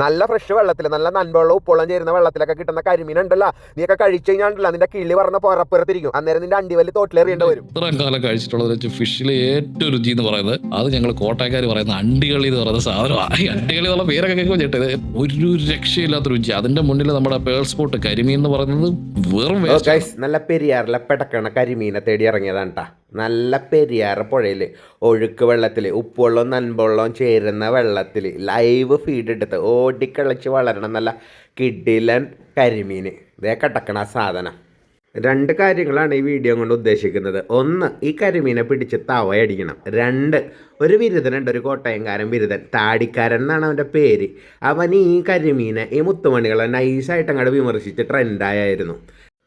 നല്ല ഫ്രഷ് വെള്ളത്തിൽ, നല്ല നൻപെള്ളം ഉപ്പുവെള്ളം ചേരുന്ന വെള്ളത്തിലൊക്കെ കിട്ടുന്ന കരിമീൻ ഉണ്ടല്ലോ, നീയൊക്കെ കഴിച്ചു കഴിഞ്ഞാൽ നിന്റെ കിള്ളി പറഞ്ഞ പുറത്തിരിക്കും. അന്നേരം നിന്റെ അണ്ടിവല്ലി തോട്ടിലേറിയേണ്ടി വരും. ഇത്രയും കാലം കഴിച്ചിട്ടുള്ളത് വെച്ച് ഫിഷിലെ ഏറ്റവും രുചി എന്ന് പറയുന്നത് അത് ഞങ്ങൾ കോട്ടയക്കാർ പറയുന്ന അണ്ടികളി എന്ന് പറയുന്ന സാധനമാണ്. ഈ അണ്ടികളി എന്നുള്ള പേരൊക്കെ കേൾക്കുമ്പോൾ ചേട്ടത് ഒരു രക്ഷയില്ലാത്ത രുചി. അതിന്റെ മുന്നിൽ നമ്മുടെ പേൾ സ്പോട്ട് കരിമീൻ എന്ന് പറയുന്നത് വെറും നല്ല പെരിയാറിലെ പെടക്കണ കരിമീനെ തേടി ഇറങ്ങിയതാണ് കേട്ടാ. നല്ല പെരിയാറ് പുഴയിൽ ഒഴുക്ക് വെള്ളത്തിൽ ഉപ്പുവെള്ളവും നൻപെള്ളവും ചേരുന്ന വെള്ളത്തിൽ ലൈവ് ഫീഡ് എടുത്ത് ഓടിക്കളിച്ച് വളരണം നല്ല കിടിലൻ കരിമീൻ. ഇതേ കിടക്കണ സാധനം. 2 കാര്യങ്ങളാണ് ഈ വീഡിയോ കൊണ്ട് ഉദ്ദേശിക്കുന്നത്. 1, ഈ കരിമീനെ പിടിച്ച് തവയടിക്കണം. 2, ഒരു ബിരുദനുണ്ട്, ഒരു കോട്ടയംകാരൻ ബിരുദൻ, താടിക്കാരൻ എന്നാണ് അവൻ്റെ പേര്. അവൻ ഈ കരിമീനെ, ഈ മുത്തുമണികളെ നൈസായിട്ട് അങ്ങോട്ട് വിമർശിച്ച് ട്രെൻഡായിരുന്നു.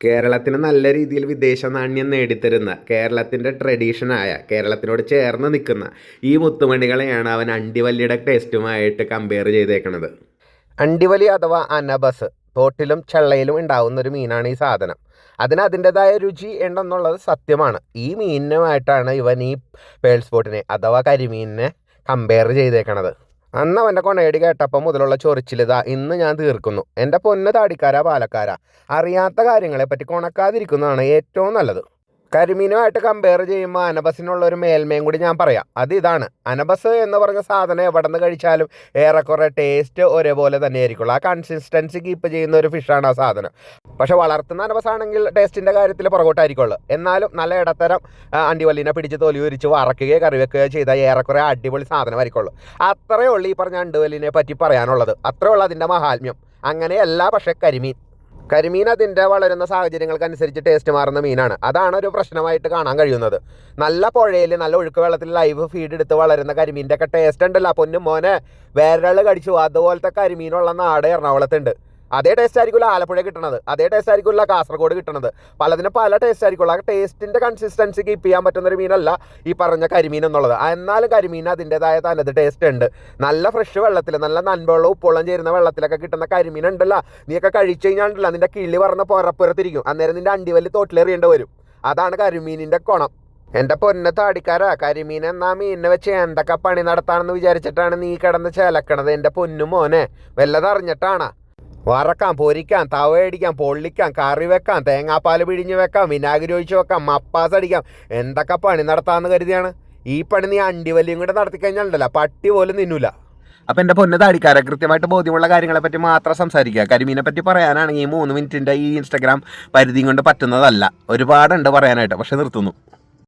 കേരളത്തിന് നല്ല രീതിയിൽ വിദേശ നാണ്യം നേടിത്തരുന്ന, കേരളത്തിൻ്റെ ട്രഡീഷനായ, കേരളത്തിനോട് ചേർന്ന് നിൽക്കുന്ന ഈ മുത്തുമണികളെയാണ് അവൻ അണ്ടിവല്ലിയുടെ ടേസ്റ്റുമായിട്ട് കമ്പയർ ചെയ്തേക്കണത്. അണ്ടിവലി അഥവാ അനബസ് തോട്ടിലും ചെള്ളയിലും ഉണ്ടാവുന്ന ഒരു മീനാണ് ഈ സാധനം. അതിന് അതിൻ്റെതായ രുചി ഉണ്ടെന്നുള്ളത് സത്യമാണ്. ഈ മീനുമായിട്ടാണ് ഇവൻ ഈ പേൾ സ്പോട്ടിനെ അഥവാ കരിമീനിനെ കമ്പയർ ചെയ്തേക്കണത്. അന്ന് അവൻ്റെ കൊണയടി കേട്ടപ്പോൾ മുതലുള്ള ചൊറിച്ചിലിതാ ഇന്ന് ഞാൻ തീർക്കുന്നു. എൻ്റെ പൊന്ന് താടിക്കാരാ പാലക്കാരാ, അറിയാത്ത കാര്യങ്ങളെപ്പറ്റി കൊണക്കാതിരിക്കുന്നതാണ് ഏറ്റവും നല്ലത്. കരിമീനുമായിട്ട് കമ്പയർ ചെയ്യുമ്പോൾ അനബസിനുള്ള ഒരു മേൽമയും കൂടി ഞാൻ പറയാം. അത് ഇതാണ്, അനബസ് എന്ന് പറഞ്ഞ സാധനം എവിടെ നിന്ന് കഴിച്ചാലും ഏറെക്കുറെ ടേസ്റ്റ് ഒരേപോലെ തന്നെ ആയിരിക്കുള്ളൂ. ആ കൺസിസ്റ്റൻസി കീപ്പ് ചെയ്യുന്ന ഒരു ഫിഷാണ് ആ സാധനം. പക്ഷെ വളർത്തുന്ന അനബസ് ആണെങ്കിൽ ടേസ്റ്റിൻ്റെ കാര്യത്തിൽ പുറകോട്ടായിരിക്കുള്ളൂ. എന്നാലും നല്ല ഇടത്തരം അണ്ടിവല്ലിനെ പിടിച്ച് തൊലി ഉരിച്ച് വറക്കുകയോ കറി വെക്കുകയോ ചെയ്താൽ ഏറെക്കുറെ അടിപൊളി സാധനമായിരിക്കുള്ളൂ. അത്രയേ ഉള്ളൂ ഈ പറഞ്ഞ അണ്ടിവല്ലിനെ പറ്റി പറയാനുള്ളത്. അത്രയേ ഉള്ളൂ അതിൻ്റെ മഹാത്മ്യം. അങ്ങനെയല്ല പക്ഷേ കരിമീൻ അതിൻ്റെ വളരുന്ന സാഹചര്യങ്ങൾക്കനുസരിച്ച് ടേസ്റ്റ് മാറുന്ന മീനാണ്. അതാണ് ഒരു പ്രശ്നമായിട്ട് കാണാൻ കഴിയുന്നത്. നല്ല പുഴയിൽ നല്ല ഒഴുക്ക് വെള്ളത്തിൽ ലൈവ് ഫീഡ് എടുത്ത് വളരുന്ന കരിമീൻ്റെ ഒക്കെ ടേസ്റ്റ് ഉണ്ടല്ലോ പൊന്നും മോനെ, വേരകൾ കടിച്ചു. അതുപോലത്തെ കരിമീനുള്ള നാട് എറണാകുളത്തുണ്ട്. അതേ ടേസ്റ്റ് ആയിരിക്കില്ല ആലപ്പുഴ കിട്ടണത്, അതേ ടേസ്റ്റ് ആയിരിക്കില്ല കാസർഗോഡ് കിട്ടണത്. പലതിനും പല ടേസ്റ്റ് ആയിരിക്കുള്ളൂ. ആ ടേസ്റ്റിൻ്റെ കൺസിസ്റ്റൻസി കീപ്പ് ചെയ്യാൻ പറ്റുന്നൊരു മീനല്ല ഈ പറഞ്ഞ കരിമീൻ എന്നുള്ളത്. എന്നാലും കരിമീൻ അതിൻ്റെതായ തനത് ടേസ്റ്റ് ഉണ്ട്. നല്ല ഫ്രഷ് വെള്ളത്തിൽ, നല്ല നൻപെള്ളം ഉപ്പുവെള്ളം ചേരുന്ന വെള്ളത്തിലൊക്കെ കിട്ടുന്ന കരിമീൻ ഉണ്ടല്ലോ, നീയൊക്കെ കഴിച്ചു കഴിഞ്ഞാൽ നിന്റെ കിള്ളി പറഞ്ഞ പുറത്തിരിക്കും. അന്നേരം നിന്റെ അണ്ടിവല്ലി തോട്ടിലേറിയേണ്ടി വരും. അതാണ് കരിമീനിൻ്റെ ഗുണം. എൻ്റെ പൊന്ന താടിക്കാരാ, കരിമീൻ എന്നാ മീനിനെ വെച്ച് എന്തൊക്കെ പണി നടത്താണെന്ന് വിചാരിച്ചിട്ടാണ് നീ കിടന്ന് ചേലക്കണത്. എൻ്റെ പൊന്നു മോനെ, വല്ലതറിഞ്ഞിട്ടാണ്. വറക്കാം, പൊരിക്കാം, തവയടിക്കാം, പൊള്ളിക്കാം, കറി വെക്കാം, തേങ്ങാപ്പാൽ പിഴിഞ്ഞ് വെക്കാം, വിനാഗിരി ഒഴിച്ച് വെക്കാം, മപ്പാസ് അടിക്കാം, എന്തൊക്കെ പണി നടത്താമെന്ന് കരുതിയാണ്. ഈ പണി നീ അണ്ടിവല്ലിയും കൂടെ നടത്തിക്കഴിഞ്ഞാൽ ഉണ്ടല്ലോ പട്ടി പോലും തിന്നൂല. അപ്പം എൻ്റെ പൊന്ന താടിക്കാരെ, കൃത്യമായിട്ട് ബോധ്യമുള്ള കാര്യങ്ങളെ പറ്റി മാത്രം സംസാരിക്കുക. കരിമീനെ പറ്റി പറയാനാണെങ്കിൽ 3 മിനിറ്റിൻ്റെ ഈ ഇൻസ്റ്റഗ്രാം പരിധിയും കൊണ്ട് പറ്റുന്നതല്ല. ഒരുപാടുണ്ട് പറയാനായിട്ട്, പക്ഷെ നിർത്തുന്നു.